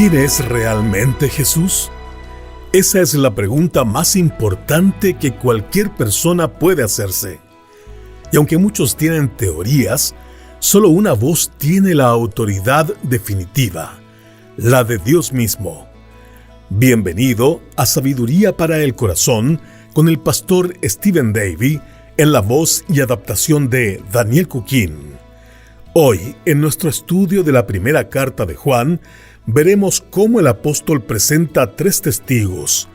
¿Quién es realmente Jesús? Esa es la pregunta más importante que cualquier persona puede hacerse. Y aunque muchos tienen teorías, solo una voz tiene la autoridad definitiva, la de Dios mismo. Bienvenido a Sabiduría para el Corazón con el pastor Stephen Davey en la voz y adaptación de Daniel Cuquín. Hoy, en nuestro estudio de la primera carta de Juan, veremos cómo el apóstol presenta tres testigos: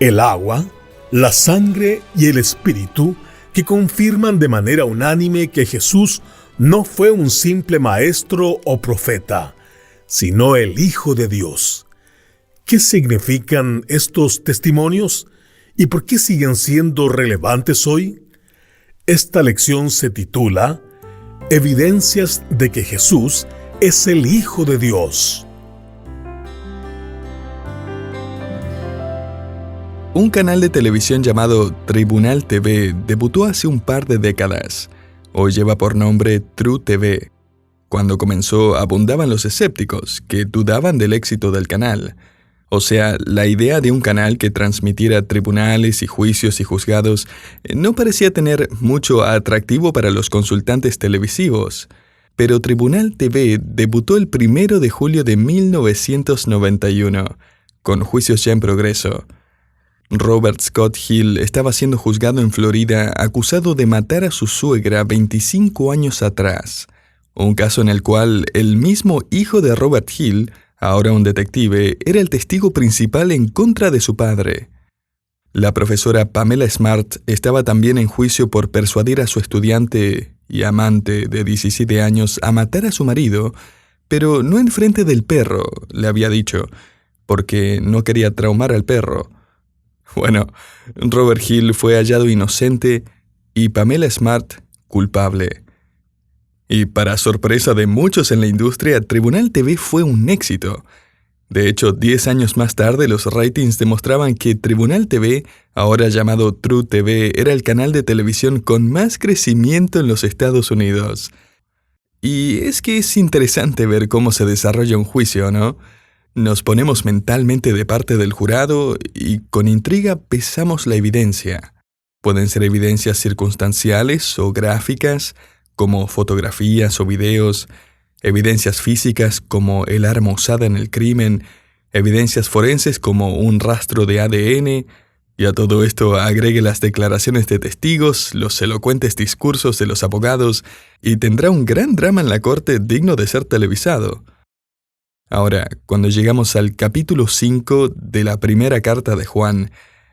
el agua, la sangre y el espíritu, que confirman de manera unánime que Jesús no fue un simple maestro o profeta, sino el Hijo de Dios. ¿Qué significan estos testimonios y por qué siguen siendo relevantes hoy? Esta lección se titula Evidencias de que Jesús es el Hijo de Dios. Un canal de televisión llamado Tribunal TV debutó hace un par de décadas. Hoy lleva por nombre True TV. Cuando comenzó, abundaban los escépticos, que dudaban del éxito del canal. O sea, la idea de un canal que transmitiera tribunales y juicios y juzgados no parecía tener mucho atractivo para los consultantes televisivos. Pero Tribunal TV debutó el 1 de julio de 1991, con juicios ya en progreso. Robert Scott Hill estaba siendo juzgado en Florida acusado de matar a su suegra 25 años atrás, un caso en el cual el mismo hijo de Robert Hill, ahora un detective, era el testigo principal en contra de su padre. La profesora Pamela Smart estaba también en juicio por persuadir a su estudiante y amante de 17 años a matar a su marido, pero no enfrente del perro, le había dicho, porque no quería traumar al perro. Bueno, Robert Hill fue hallado inocente y Pamela Smart culpable. Y para sorpresa de muchos en la industria, Tribunal TV fue un éxito. De hecho, 10 años más tarde, los ratings demostraban que Tribunal TV, ahora llamado True TV, era el canal de televisión con más crecimiento en los Estados Unidos. Y es que es interesante ver cómo se desarrolla un juicio, ¿no? Nos ponemos mentalmente de parte del jurado y con intriga pesamos la evidencia. Pueden ser evidencias circunstanciales o gráficas, como fotografías o videos, evidencias físicas como el arma usada en el crimen, evidencias forenses como un rastro de ADN, y a todo esto agregue las declaraciones de testigos, los elocuentes discursos de los abogados, y tendrá un gran drama en la corte digno de ser televisado. Ahora, cuando llegamos al capítulo 5 de la primera carta de Juan,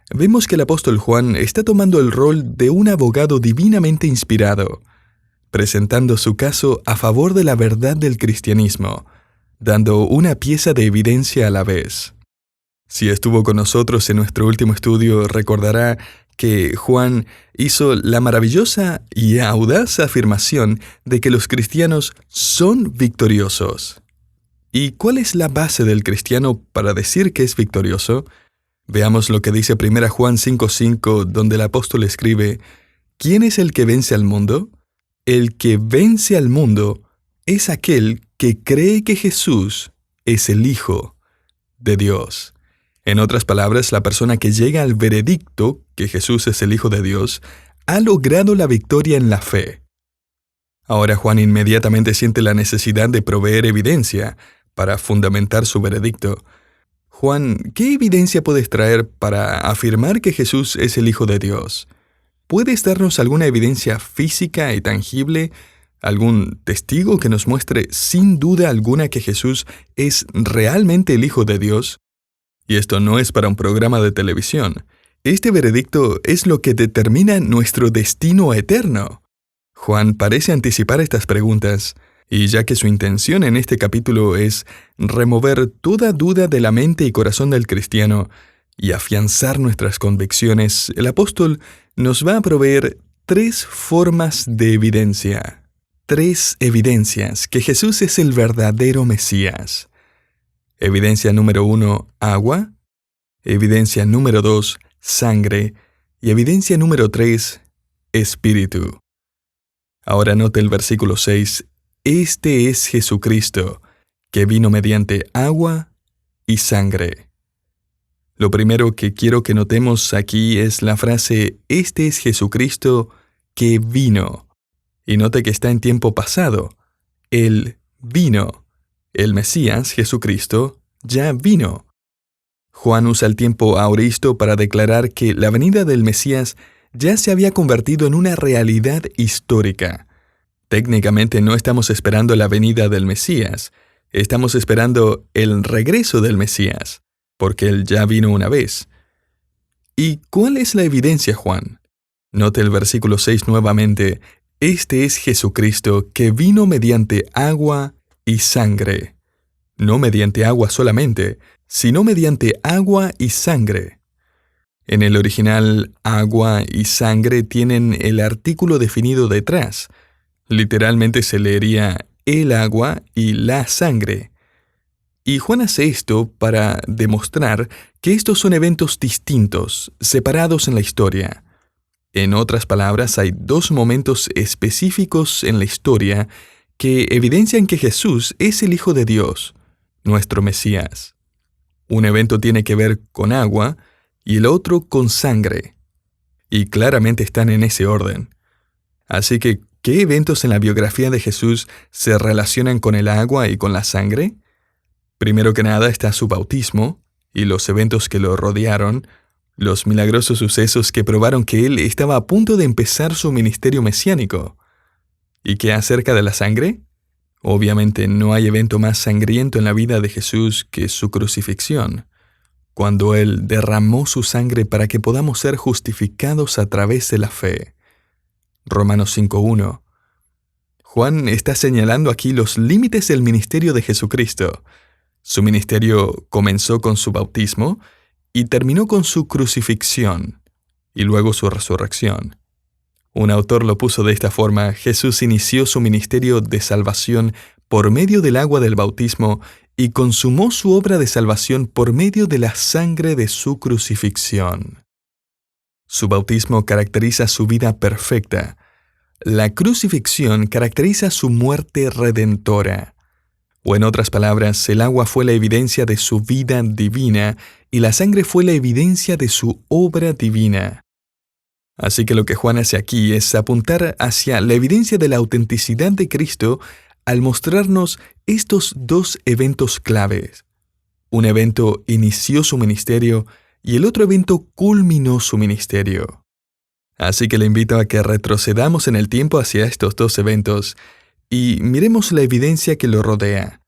vemos que el apóstol Juan está tomando el rol de un abogado divinamente inspirado, presentando su caso a favor de la verdad del cristianismo, dando una pieza de evidencia a la vez. Si estuvo con nosotros en nuestro último estudio, recordará que Juan hizo la maravillosa y audaz afirmación de que los cristianos son victoriosos. ¿Y cuál es la base del cristiano para decir que es victorioso? Veamos lo que dice 1 Juan 5:5, donde el apóstol escribe: ¿Quién es el que vence al mundo? El que vence al mundo es aquel que cree que Jesús es el Hijo de Dios. En otras palabras, la persona que llega al veredicto que Jesús es el Hijo de Dios ha logrado la victoria en la fe. Ahora Juan inmediatamente siente la necesidad de proveer evidencia para fundamentar su veredicto. Juan, ¿qué evidencia puedes traer para afirmar que Jesús es el Hijo de Dios? ¿Puedes darnos alguna evidencia física y tangible, algún testigo que nos muestre sin duda alguna que Jesús es realmente el Hijo de Dios? Y esto no es para un programa de televisión. Este veredicto es lo que determina nuestro destino eterno. Juan parece anticipar estas preguntas, y ya que su intención en este capítulo es remover toda duda de la mente y corazón del cristiano y afianzar nuestras convicciones, el apóstol nos va a proveer 3 formas de evidencia. 3 evidencias que Jesús es el verdadero Mesías. Evidencia número 1, agua. Evidencia número 2, sangre. Y evidencia número 3, espíritu. Ahora note el versículo 6. Este es Jesucristo, que vino mediante agua y sangre. Lo primero que quiero que notemos aquí es la frase «Este es Jesucristo que vino». Y note que está en tiempo pasado. Él vino. El Mesías, Jesucristo, ya vino. Juan usa el tiempo aoristo para declarar que la venida del Mesías ya se había convertido en una realidad histórica. Técnicamente no estamos esperando la venida del Mesías, estamos esperando el regreso del Mesías, porque él ya vino una vez. ¿Y cuál es la evidencia, Juan? Note el versículo 6 nuevamente. Este es Jesucristo que vino mediante agua y sangre. No mediante agua solamente, sino mediante agua y sangre. En el original, agua y sangre tienen el artículo definido detrás. Literalmente se leería el agua y la sangre. Y Juan hace esto para demostrar que estos son eventos distintos, separados en la historia. En otras palabras, hay dos momentos específicos en la historia que evidencian que Jesús es el Hijo de Dios, nuestro Mesías. Un evento tiene que ver con agua y el otro con sangre. Y claramente están en ese orden. Así que, ¿qué eventos en la biografía de Jesús se relacionan con el agua y con la sangre? Primero que nada está su bautismo y los eventos que lo rodearon, los milagrosos sucesos que probaron que él estaba a punto de empezar su ministerio mesiánico. ¿Y qué acerca de la sangre? Obviamente no hay evento más sangriento en la vida de Jesús que su crucifixión, cuando Él derramó su sangre para que podamos ser justificados a través de la fe. Romanos 5:1. Juan está señalando aquí los límites del ministerio de Jesucristo. Su ministerio comenzó con su bautismo y terminó con su crucifixión, y luego su resurrección. Un autor lo puso de esta forma: Jesús inició su ministerio de salvación por medio del agua del bautismo y consumó su obra de salvación por medio de la sangre de su crucifixión. Su bautismo caracteriza su vida perfecta. La crucifixión caracteriza su muerte redentora. O en otras palabras, el agua fue la evidencia de su vida divina y la sangre fue la evidencia de su obra divina. Así que lo que Juan hace aquí es apuntar hacia la evidencia de la autenticidad de Cristo al mostrarnos estos dos eventos claves. Un evento inició su ministerio y el otro evento culminó su ministerio. Así que le invito a que retrocedamos en el tiempo hacia estos dos eventos y miremos la evidencia que lo rodea.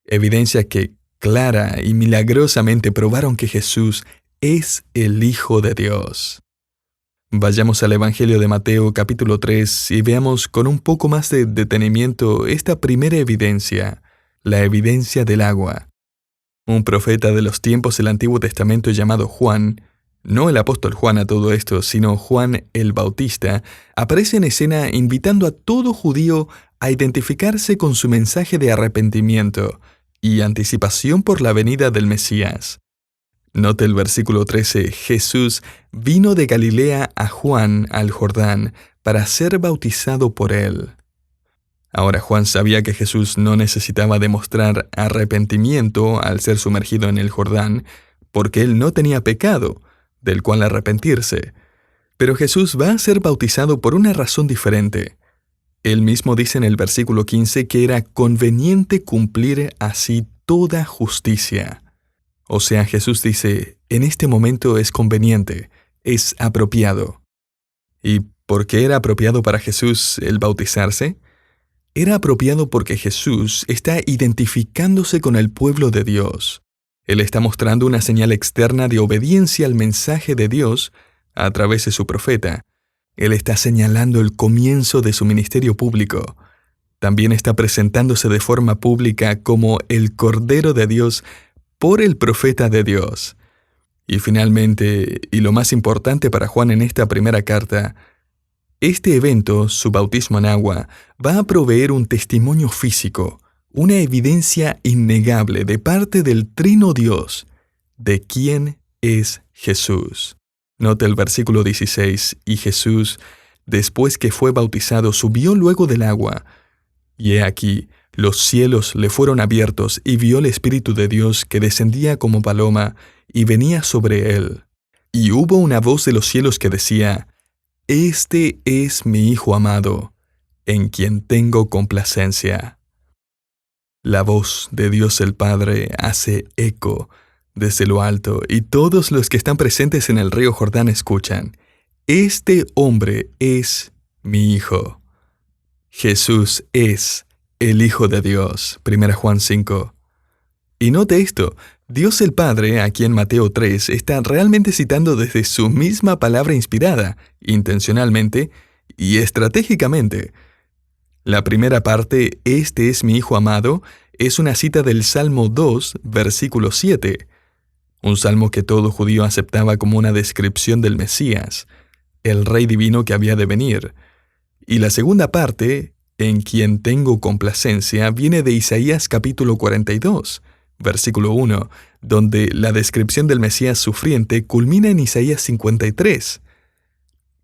Evidencia que clara y milagrosamente probaron que Jesús es el Hijo de Dios. Vayamos al Evangelio de Mateo capítulo 3 y veamos con un poco más de detenimiento esta primera evidencia, la evidencia del agua. Un profeta de los tiempos del Antiguo Testamento llamado Juan, no el apóstol Juan a todo esto, sino Juan el Bautista, aparece en escena invitando a todo judío a identificarse con su mensaje de arrepentimiento y anticipación por la venida del Mesías. Note el versículo 13, Jesús vino de Galilea a Juan al Jordán para ser bautizado por él. Ahora Juan sabía que Jesús no necesitaba demostrar arrepentimiento al ser sumergido en el Jordán, porque él no tenía pecado, del cual arrepentirse. Pero Jesús va a ser bautizado por una razón diferente. Él mismo dice en el versículo 15 que era conveniente cumplir así toda justicia. O sea, Jesús dice, en este momento es conveniente, es apropiado. ¿Y por qué era apropiado para Jesús el bautizarse? Era apropiado porque Jesús está identificándose con el pueblo de Dios. Él está mostrando una señal externa de obediencia al mensaje de Dios a través de su profeta. Él está señalando el comienzo de su ministerio público. También está presentándose de forma pública como el Cordero de Dios por el profeta de Dios. Y finalmente, y lo más importante para Juan en esta primera carta, este evento, su bautismo en agua, va a proveer un testimonio físico, una evidencia innegable de parte del Trino Dios de quién es Jesús. Note el versículo 16, y Jesús, después que fue bautizado, subió luego del agua, y he aquí, los cielos le fueron abiertos y vio el Espíritu de Dios que descendía como paloma y venía sobre él. Y hubo una voz de los cielos que decía: Este es mi Hijo amado, en quien tengo complacencia. La voz de Dios el Padre hace eco desde lo alto, y todos los que están presentes en el río Jordán escuchan: Este hombre es mi Hijo. Jesús es el Hijo de Dios. 1 Juan 5. Y note esto, Dios el Padre, aquí en Mateo 3, está realmente citando desde su misma palabra inspirada, intencionalmente y estratégicamente. La primera parte, este es mi Hijo amado, es una cita del Salmo 2, versículo 7, un salmo que todo judío aceptaba como una descripción del Mesías, el Rey divino que había de venir. Y la segunda parte, en quien tengo complacencia, viene de Isaías capítulo 42, versículo 1, donde la descripción del Mesías sufriente culmina en Isaías 53.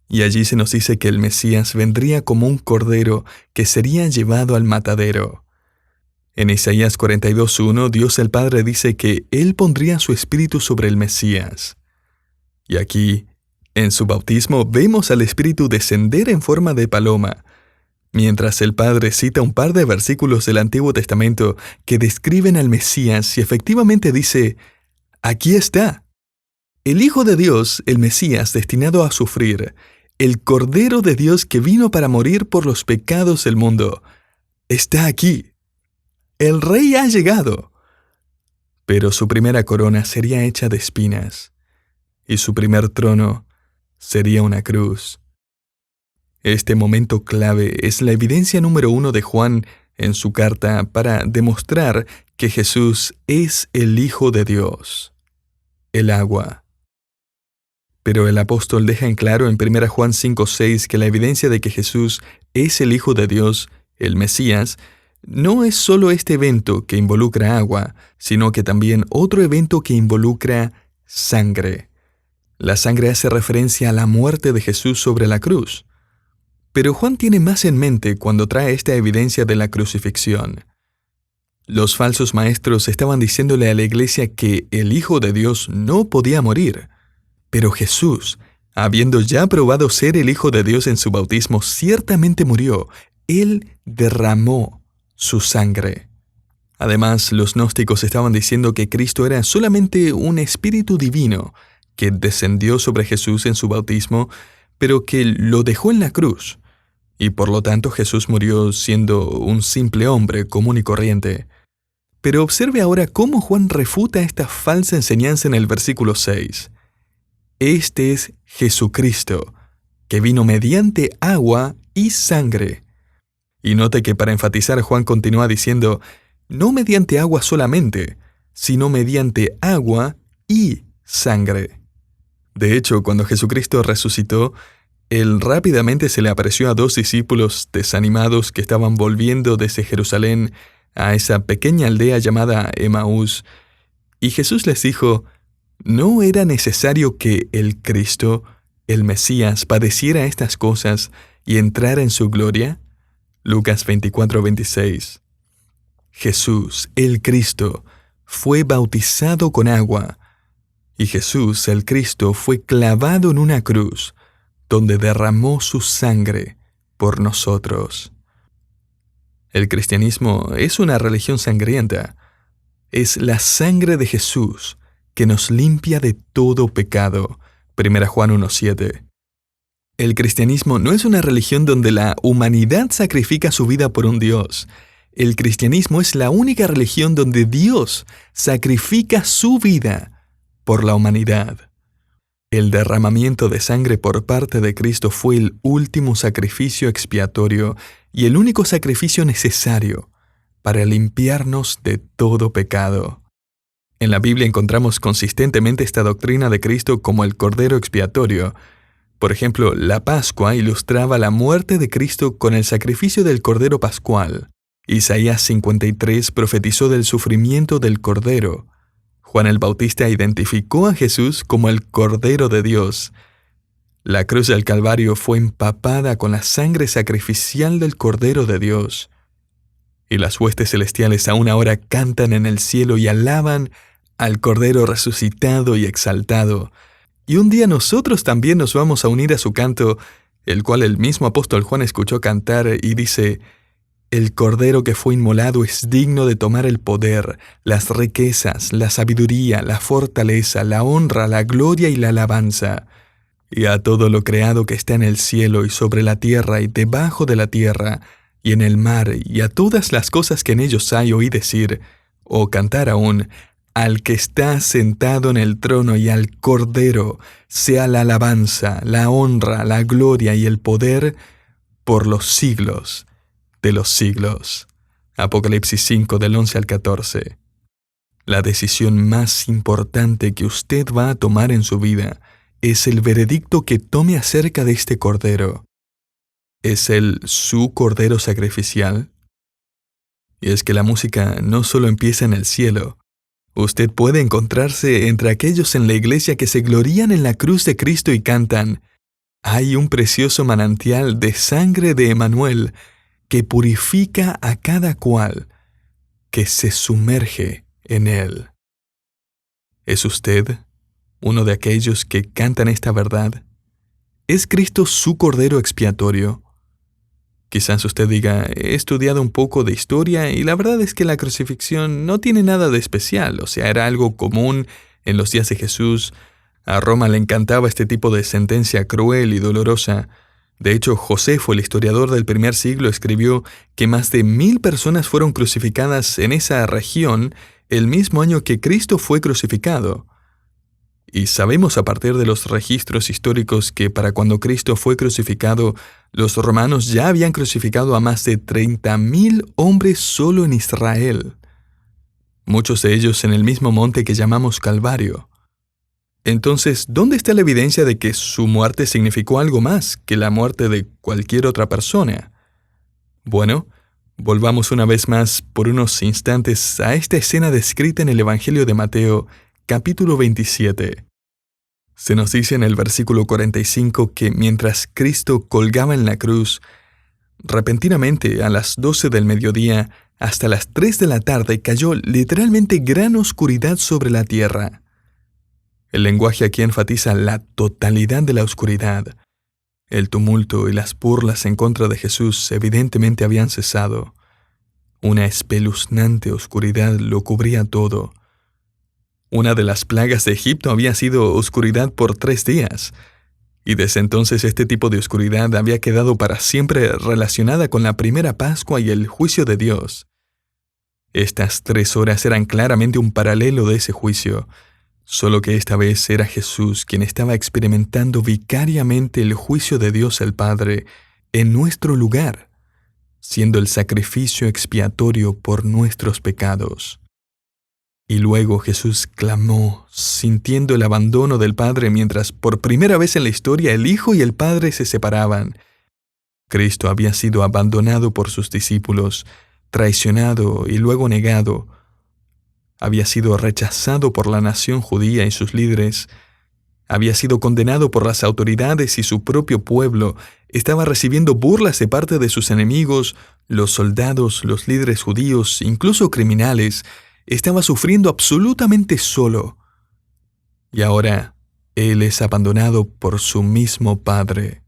Y allí se nos dice que el Mesías vendría como un cordero que sería llevado al matadero. En Isaías 42:1, Dios el Padre dice que Él pondría su espíritu sobre el Mesías. Y aquí, en su bautismo, vemos al Espíritu descender en forma de paloma, mientras el Padre cita un par de versículos del Antiguo Testamento que describen al Mesías y efectivamente dice: aquí está. El Hijo de Dios, el Mesías destinado a sufrir, el Cordero de Dios que vino para morir por los pecados del mundo, está aquí. El Rey ha llegado. Pero su primera corona sería hecha de espinas, y su primer trono sería una cruz. Este momento clave es la evidencia número 1 de Juan en su carta para demostrar que Jesús es el Hijo de Dios, el agua. Pero el apóstol deja en claro en 1 Juan 5:6 que la evidencia de que Jesús es el Hijo de Dios, el Mesías, no es solo este evento que involucra agua, sino que también otro evento que involucra sangre. La sangre hace referencia a la muerte de Jesús sobre la cruz. Pero Juan tiene más en mente cuando trae esta evidencia de la crucifixión. Los falsos maestros estaban diciéndole a la iglesia que el Hijo de Dios no podía morir. Pero Jesús, habiendo ya probado ser el Hijo de Dios en su bautismo, ciertamente murió. Él derramó su sangre. Además, los gnósticos estaban diciendo que Cristo era solamente un espíritu divino que descendió sobre Jesús en su bautismo, pero que lo dejó en la cruz. Y por lo tanto Jesús murió siendo un simple hombre común y corriente. Pero observe ahora cómo Juan refuta esta falsa enseñanza en el versículo 6. Este es Jesucristo, que vino mediante agua y sangre. Y note que para enfatizar Juan continúa diciendo, no mediante agua solamente, sino mediante agua y sangre. De hecho, cuando Jesucristo resucitó, Él rápidamente se le apareció a 2 discípulos desanimados que estaban volviendo desde Jerusalén a esa pequeña aldea llamada Emaús, y Jesús les dijo, ¿no era necesario que el Cristo, el Mesías, padeciera estas cosas y entrara en su gloria? Lucas 24:26. Jesús, el Cristo, fue bautizado con agua, y Jesús, el Cristo, fue clavado en una cruz, donde derramó su sangre por nosotros. El cristianismo es una religión sangrienta. Es la sangre de Jesús que nos limpia de todo pecado. 1 Juan 1:7. El cristianismo no es una religión donde la humanidad sacrifica su vida por un Dios. El cristianismo es la única religión donde Dios sacrifica su vida por la humanidad. El derramamiento de sangre por parte de Cristo fue el último sacrificio expiatorio y el único sacrificio necesario para limpiarnos de todo pecado. En la Biblia encontramos consistentemente esta doctrina de Cristo como el Cordero expiatorio. Por ejemplo, la Pascua ilustraba la muerte de Cristo con el sacrificio del Cordero Pascual. Isaías 53 profetizó del sufrimiento del Cordero. Juan el Bautista identificó a Jesús como el Cordero de Dios. La cruz del Calvario fue empapada con la sangre sacrificial del Cordero de Dios. y las huestes celestiales aún ahora cantan en el cielo y alaban al Cordero resucitado y exaltado. Y un día nosotros también nos vamos a unir a su canto, el cual el mismo apóstol Juan escuchó cantar y dice: «El Cordero que fue inmolado es digno de tomar el poder, las riquezas, la sabiduría, la fortaleza, la honra, la gloria y la alabanza». Y a todo lo creado que está en el cielo y sobre la tierra y debajo de la tierra, y en el mar, y a todas las cosas que en ellos hay, oí decir, o cantar aún: «Al que está sentado en el trono y al Cordero, sea la alabanza, la honra, la gloria y el poder por los siglos de los siglos». Apocalipsis 5, del 11 al 14. La decisión más importante que usted va a tomar en su vida es el veredicto que tome acerca de este Cordero. ¿Es él su Cordero sacrificial? Y es que la música no solo empieza en el cielo. Usted puede encontrarse entre aquellos en la iglesia que se glorían en la cruz de Cristo y cantan: «Hay un precioso manantial de sangre de Emmanuel que purifica a cada cual que se sumerge en él». ¿Es usted uno de aquellos que cantan esta verdad? ¿Es Cristo su Cordero expiatorio? Quizás usted diga: «He estudiado un poco de historia y la verdad es que la crucifixión no tiene nada de especial, o sea, era algo común en los días de Jesús. A Roma le encantaba este tipo de sentencia cruel y dolorosa». De hecho, Josefo, el historiador del primer siglo, escribió que más de 1000 personas fueron crucificadas en esa región el mismo año que Cristo fue crucificado. Y sabemos a partir de los registros históricos que para cuando Cristo fue crucificado, los romanos ya habían crucificado a más de 30,000 hombres solo en Israel, muchos de ellos en el mismo monte que llamamos Calvario. Entonces, ¿dónde está la evidencia de que su muerte significó algo más que la muerte de cualquier otra persona? Bueno, volvamos una vez más por unos instantes a esta escena descrita en el Evangelio de Mateo, capítulo 27. Se nos dice en el versículo 45 que mientras Cristo colgaba en la cruz, repentinamente a las 12 del mediodía hasta las 3 de la tarde cayó literalmente gran oscuridad sobre la tierra. El lenguaje aquí enfatiza la totalidad de la oscuridad. El tumulto y las burlas en contra de Jesús evidentemente habían cesado. Una espeluznante oscuridad lo cubría todo. Una de las plagas de Egipto había sido oscuridad por 3 días, y desde entonces este tipo de oscuridad había quedado para siempre relacionada con la primera Pascua y el juicio de Dios. Estas 3 horas eran claramente un paralelo de ese juicio, solo que esta vez era Jesús quien estaba experimentando vicariamente el juicio de Dios el Padre en nuestro lugar, siendo el sacrificio expiatorio por nuestros pecados. Y luego Jesús clamó, sintiendo el abandono del Padre mientras por primera vez en la historia el Hijo y el Padre se separaban. Cristo había sido abandonado por sus discípulos, traicionado y luego negado. Había sido rechazado por la nación judía y sus líderes. Había sido condenado por las autoridades y su propio pueblo. Estaba recibiendo burlas de parte de sus enemigos, los soldados, los líderes judíos, incluso criminales. Estaba sufriendo absolutamente solo. Y ahora, Él es abandonado por su mismo Padre.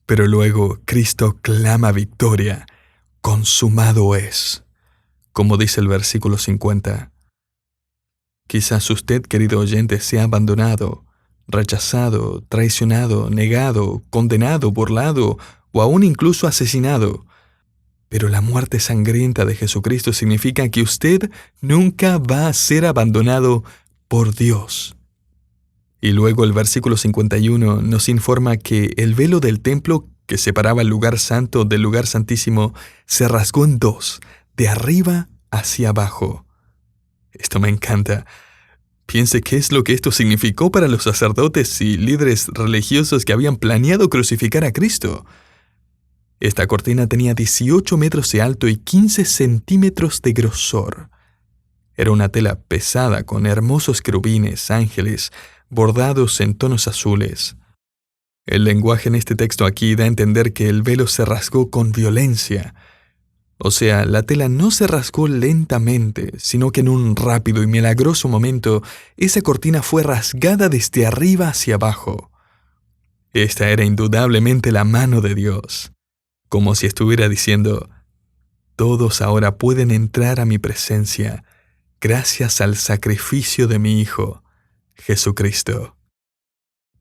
Pero luego, Cristo clama victoria. «Consumado es», como dice el versículo 50. Quizás usted, querido oyente, sea abandonado, rechazado, traicionado, negado, condenado, burlado o aún incluso asesinado. Pero la muerte sangrienta de Jesucristo significa que usted nunca va a ser abandonado por Dios. Y luego el versículo 51 nos informa que el velo del templo que separaba el lugar santo del lugar santísimo se rasgó en 2, de arriba hacia abajo. Esto me encanta. Piense qué es lo que esto significó para los sacerdotes y líderes religiosos que habían planeado crucificar a Cristo. Esta cortina tenía 18 metros de alto y 15 centímetros de grosor. Era una tela pesada con hermosos querubines, ángeles, bordados en tonos azules. El lenguaje en este texto aquí da a entender que el velo se rasgó con violencia. O sea, la tela no se rasgó lentamente, sino que en un rápido y milagroso momento, esa cortina fue rasgada desde arriba hacia abajo. Esta era indudablemente la mano de Dios, como si estuviera diciendo: todos ahora pueden entrar a mi presencia, gracias al sacrificio de mi Hijo, Jesucristo.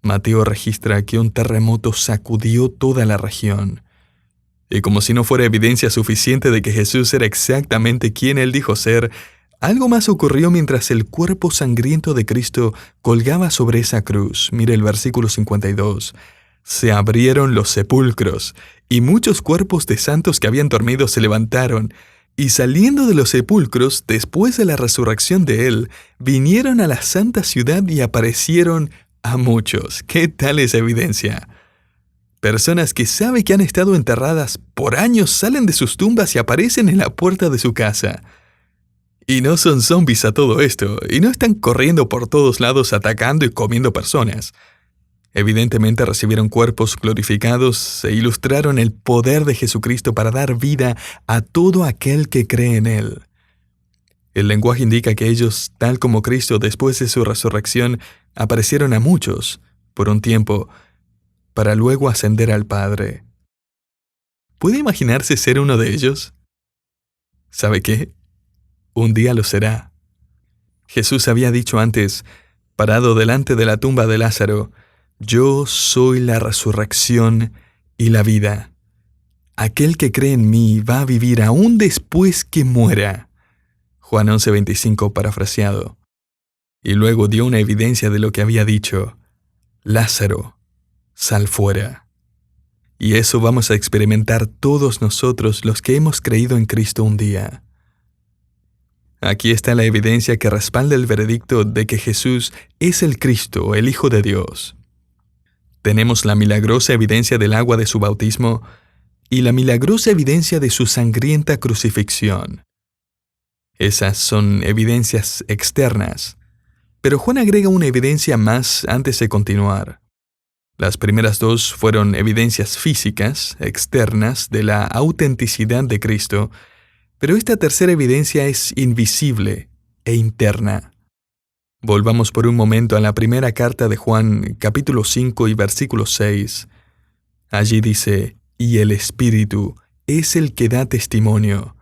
Mateo registra que un terremoto sacudió toda la región. Y como si no fuera evidencia suficiente de que Jesús era exactamente quien él dijo ser, algo más ocurrió mientras el cuerpo sangriento de Cristo colgaba sobre esa cruz. Mire el versículo 52. Se abrieron los sepulcros, y muchos cuerpos de santos que habían dormido se levantaron, y saliendo de los sepulcros, después de la resurrección de él, vinieron a la santa ciudad y aparecieron a muchos. ¿Qué tal esa evidencia? Personas que saben que han estado enterradas por años salen de sus tumbas y aparecen en la puerta de su casa. Y no son zombies a todo esto, y no están corriendo por todos lados atacando y comiendo personas. Evidentemente recibieron cuerpos glorificados e ilustraron el poder de Jesucristo para dar vida a todo aquel que cree en Él. El lenguaje indica que ellos, tal como Cristo después de su resurrección, aparecieron a muchos, por un tiempo, para luego ascender al Padre. ¿Puede imaginarse ser uno de ellos? ¿Sabe qué? Un día lo será. Jesús había dicho antes, parado delante de la tumba de Lázaro: yo soy la resurrección y la vida. Aquel que cree en mí va a vivir aún después que muera. Juan 11:25 parafraseado. Y luego dio una evidencia de lo que había dicho: Lázaro, sal fuera. Y eso vamos a experimentar todos nosotros los que hemos creído en Cristo un día. Aquí está la evidencia que respalda el veredicto de que Jesús es el Cristo, el Hijo de Dios. Tenemos la milagrosa evidencia del agua de su bautismo y la milagrosa evidencia de su sangrienta crucifixión. Esas son evidencias externas, pero Juan agrega una evidencia más antes de continuar. Las primeras dos fueron evidencias físicas, externas, de la autenticidad de Cristo, pero esta tercera evidencia es invisible e interna. Volvamos por un momento a la primera carta de Juan, capítulo 5 y versículo 6. Allí dice: y el Espíritu es el que da testimonio,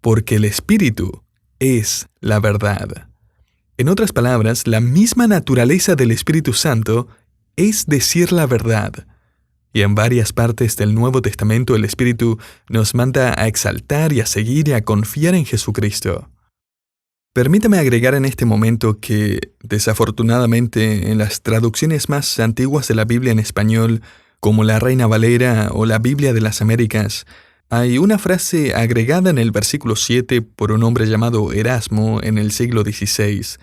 porque el Espíritu es la verdad. En otras palabras, la misma naturaleza del Espíritu Santo es decir la verdad. Y en varias partes del Nuevo Testamento el Espíritu nos manda a exaltar y a seguir y a confiar en Jesucristo. Permítame agregar en este momento que, desafortunadamente, en las traducciones más antiguas de la Biblia en español, como la Reina Valera o la Biblia de las Américas, hay una frase agregada en el versículo 7 por un hombre llamado Erasmo en el siglo XVI.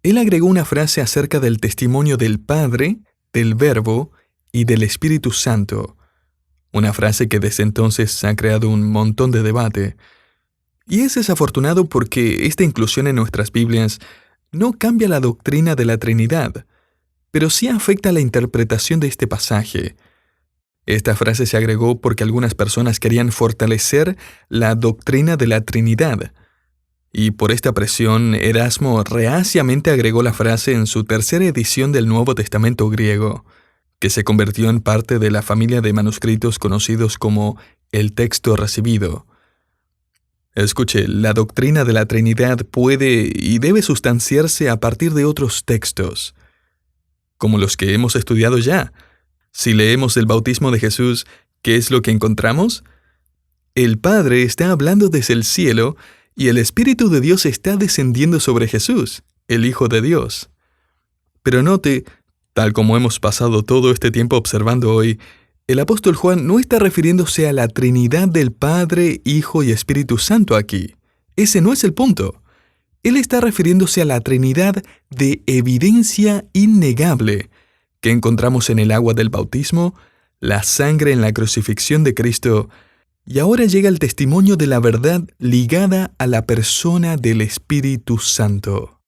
Él agregó una frase acerca del testimonio del Padre, del Verbo y del Espíritu Santo, una frase que desde entonces ha creado un montón de debate. Y es desafortunado porque esta inclusión en nuestras Biblias no cambia la doctrina de la Trinidad, pero sí afecta la interpretación de este pasaje. Esta frase se agregó porque algunas personas querían fortalecer la doctrina de la Trinidad, y por esta presión Erasmo reaciamente agregó la frase en su tercera edición del Nuevo Testamento griego, que se convirtió en parte de la familia de manuscritos conocidos como el texto recibido. Escuche, la doctrina de la Trinidad puede y debe sustanciarse a partir de otros textos, como los que hemos estudiado ya. Si leemos el bautismo de Jesús, ¿qué es lo que encontramos? El Padre está hablando desde el cielo y el Espíritu de Dios está descendiendo sobre Jesús, el Hijo de Dios. Pero note, tal como hemos pasado todo este tiempo observando hoy, el apóstol Juan no está refiriéndose a la Trinidad del Padre, Hijo y Espíritu Santo aquí. Ese no es el punto. Él está refiriéndose a la Trinidad de evidencia innegable que encontramos en el agua del bautismo, la sangre en la crucifixión de Cristo, y ahora llega el testimonio de la verdad ligada a la persona del Espíritu Santo.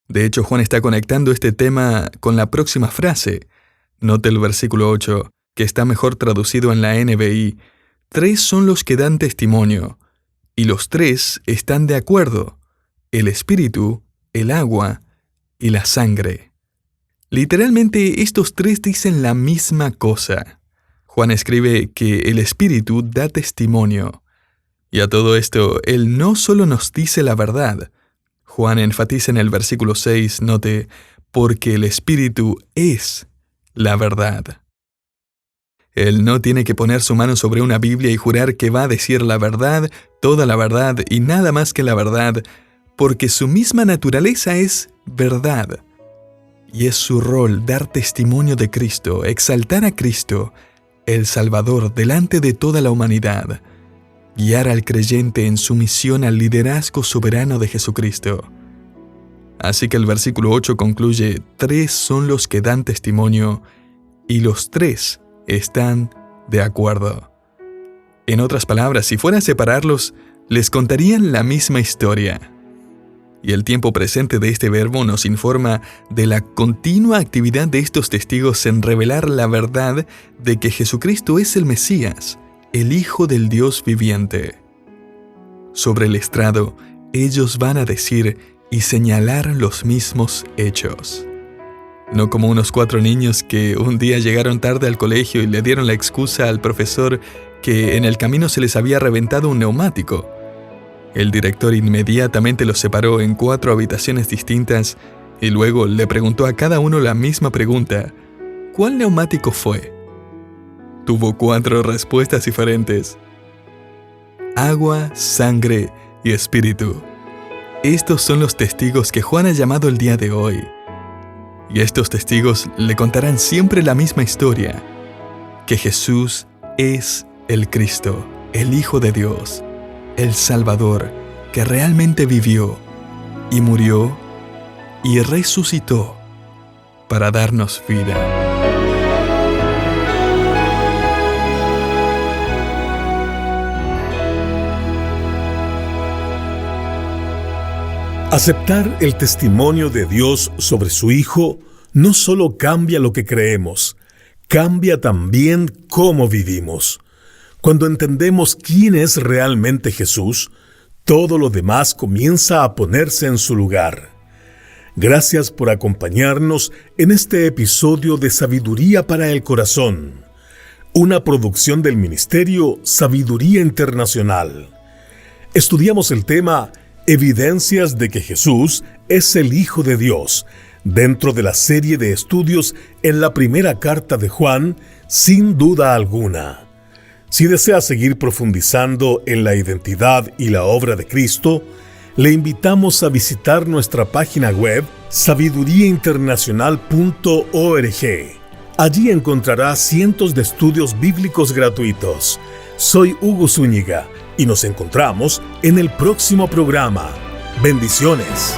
De hecho, Juan está conectando este tema con la próxima frase. Note el versículo 8, que está mejor traducido en la NBI. tres son los que dan testimonio, y los tres están de acuerdo: el espíritu, el agua y la sangre. Literalmente, estos tres dicen la misma cosa. Juan escribe que el espíritu da testimonio. Y a todo esto, él no solo nos dice la verdad. Juan enfatiza en el versículo 6, note, porque el espíritu es la verdad. Él no tiene que poner su mano sobre una Biblia y jurar que va a decir la verdad, toda la verdad y nada más que la verdad, porque su misma naturaleza es verdad. Y es su rol dar testimonio de Cristo, exaltar a Cristo, el Salvador, delante de toda la humanidad, guiar al creyente en su misión al liderazgo soberano de Jesucristo. Así que el versículo 8 concluye: tres son los que dan testimonio, y los tres están de acuerdo. En otras palabras, si fuera a separarlos, les contarían la misma historia. Y el tiempo presente de este verbo nos informa de la continua actividad de estos testigos en revelar la verdad de que Jesucristo es el Mesías, el Hijo del Dios viviente. Sobre el estrado, ellos van a decir y señalar los mismos hechos. No como unos 4 niños que un día llegaron tarde al colegio y le dieron la excusa al profesor que en el camino se les había reventado un neumático. El director inmediatamente los separó en 4 habitaciones distintas y luego le preguntó a cada uno la misma pregunta: ¿cuál neumático fue? Tuvo 4 respuestas diferentes: agua, sangre y espíritu. Estos son los testigos que Juan ha llamado el día de hoy. Y estos testigos le contarán siempre la misma historia: que Jesús es el Cristo, el Hijo de Dios, el Salvador, que realmente vivió y murió y resucitó para darnos vida. Aceptar el testimonio de Dios sobre su Hijo no solo cambia lo que creemos, cambia también cómo vivimos. Cuando entendemos quién es realmente Jesús, todo lo demás comienza a ponerse en su lugar. Gracias por acompañarnos en este episodio de Sabiduría para el Corazón, una producción del Ministerio Sabiduría Internacional. Estudiamos el tema Evidencias de que Jesús es el Hijo de Dios, dentro de la serie de estudios en la primera carta de Juan, sin duda alguna. Si desea seguir profundizando en la identidad y la obra de Cristo, le invitamos a visitar nuestra página web sabiduriainternacional.org. Allí encontrará cientos de estudios bíblicos gratuitos. Soy Hugo Zúñiga y nos encontramos en el próximo programa. Bendiciones.